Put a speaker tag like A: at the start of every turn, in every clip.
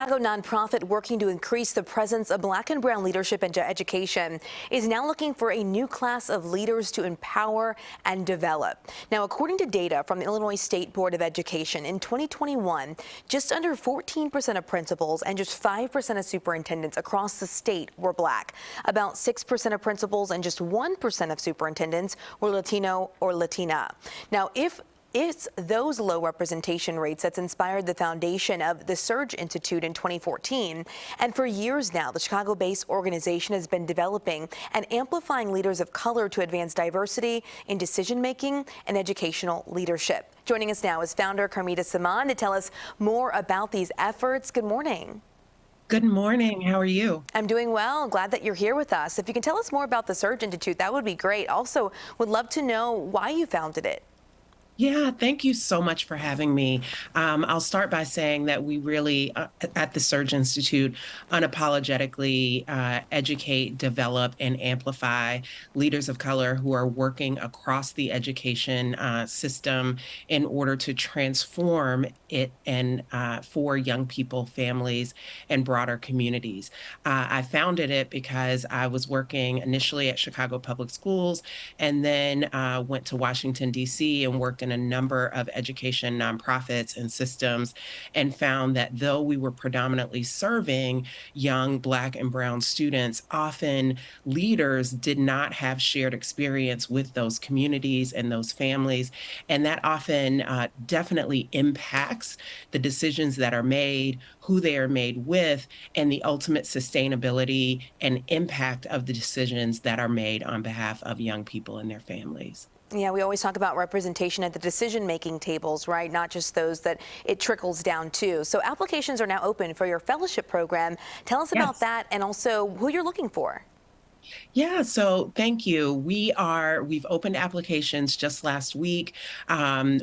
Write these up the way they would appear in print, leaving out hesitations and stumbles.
A: Chicago nonprofit working to increase the presence of Black and brown leadership into education is now looking for a new class of leaders to empower and develop. Now, according to data from the Illinois State Board of Education, in 2021, just under 14% of principals and just 5% of superintendents across the state were Black. About 6% of principals and just 1% of superintendents were Latino or Latina. Now, it's those low representation rates that's inspired the foundation of the Surge Institute in 2014. And for years now, the Chicago-based organization has been developing and amplifying leaders of color to advance diversity in decision-making and educational leadership. Joining us now is founder Carmita Samaan to tell us more about these efforts. Good morning.
B: Good morning. How are you?
A: I'm doing well. Glad that you're here with us. If you can tell us more about the Surge Institute, that would be great. Also, would love to know why you founded it.
B: Yeah, thank you so much for having me. I'll start by saying that we really, at the Surge Institute, unapologetically educate, develop, and amplify leaders of color who are working across the education system in order to transform it and for young people, families, and broader communities. I founded it because I was working initially at Chicago Public Schools and then went to Washington, D.C. and worked in a number of education nonprofits and systems, and found that though we were predominantly serving young Black and brown students, often leaders did not have shared experience with those communities and those families. And that often definitely impacts the decisions that are made, who they are made with, and the ultimate sustainability and impact of the decisions that are made on behalf of young people and their families.
A: Yeah, we always talk about representation at the decision-making tables, right? Not just those that it trickles down to. So applications are now open for your fellowship program. Tell us about that and also who you're looking for.
B: Yeah, so thank you. We've opened applications just last week.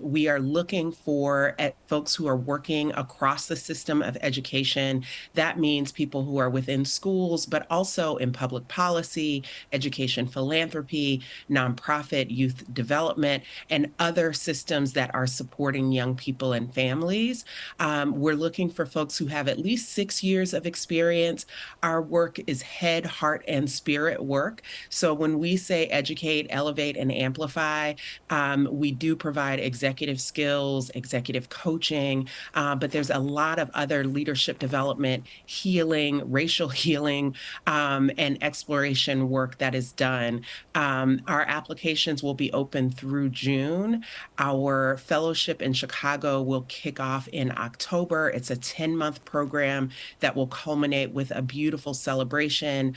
B: We are looking for folks who are working across the system of education. That means people who are within schools, but also in public policy, education philanthropy, nonprofit youth development, and other systems that are supporting young people and families. We're looking for folks who have at least 6 years of experience. Our work is head, heart, and spirit work. So when we say educate, elevate, and amplify, we do provide executive skills, executive coaching, but there's a lot of other leadership development, healing, racial healing, and exploration work that is done. Our applications will be open through June. Our fellowship in Chicago will kick off in October. It's a 10-month program that will culminate with a beautiful celebration,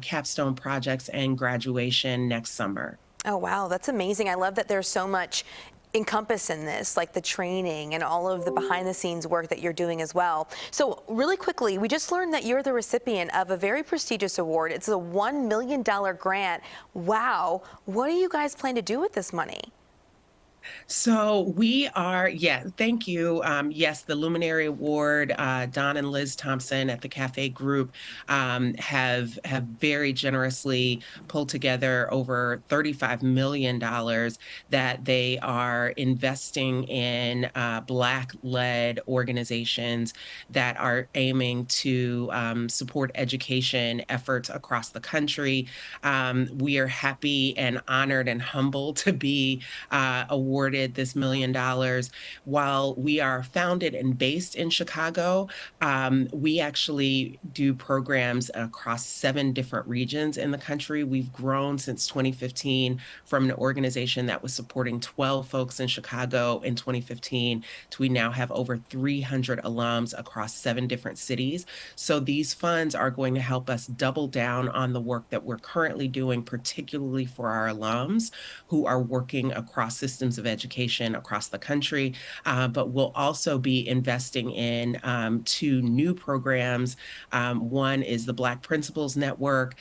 B: capstone projects, and graduation next summer.
A: Oh, wow. That's amazing. I love that there's so much encompass in this, like the training and all of the behind the scenes work that you're doing as well. So really quickly, we just learned that you're the recipient of a very prestigious award. It's a $1 million grant. Wow. What do you guys plan to do with this money?
B: So thank you. Yes, the Luminary Award, Don and Liz Thompson at the Cafe Group have very generously pulled together over $35 million that they are investing in Black-led organizations that are aiming to support education efforts across the country. We are happy and honored and humbled to be awarded this $1 million. While we are founded and based in Chicago, we actually do programs across 7 different regions in the country. We've grown since 2015 from an organization that was supporting 12 folks in Chicago in 2015 to we now have over 300 alums across 7 different cities. So these funds are going to help us double down on the work that we're currently doing, particularly for our alums who are working across systems of education across the country, but we'll also be investing in 2 new programs. One is the Black Principals Network,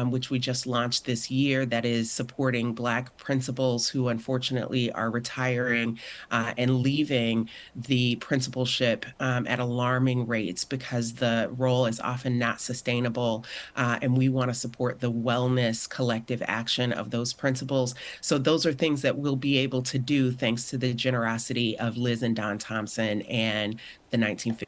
B: which we just launched this year, that is supporting Black principals who unfortunately are retiring and leaving the principalship at alarming rates because the role is often not sustainable, and we want to support the wellness collective action of those principals. So those are things that we'll be able to do thanks to the generosity of Liz and Don Thompson and the 1950.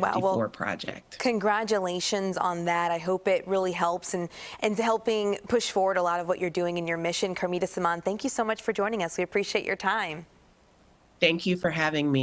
A: Wow,
B: 54
A: well,
B: project.
A: congratulations on that. I hope it really helps and helping push forward a lot of what you're doing in your mission. Carmita Samaan, thank you so much for joining us. We appreciate your time.
B: Thank you for having me.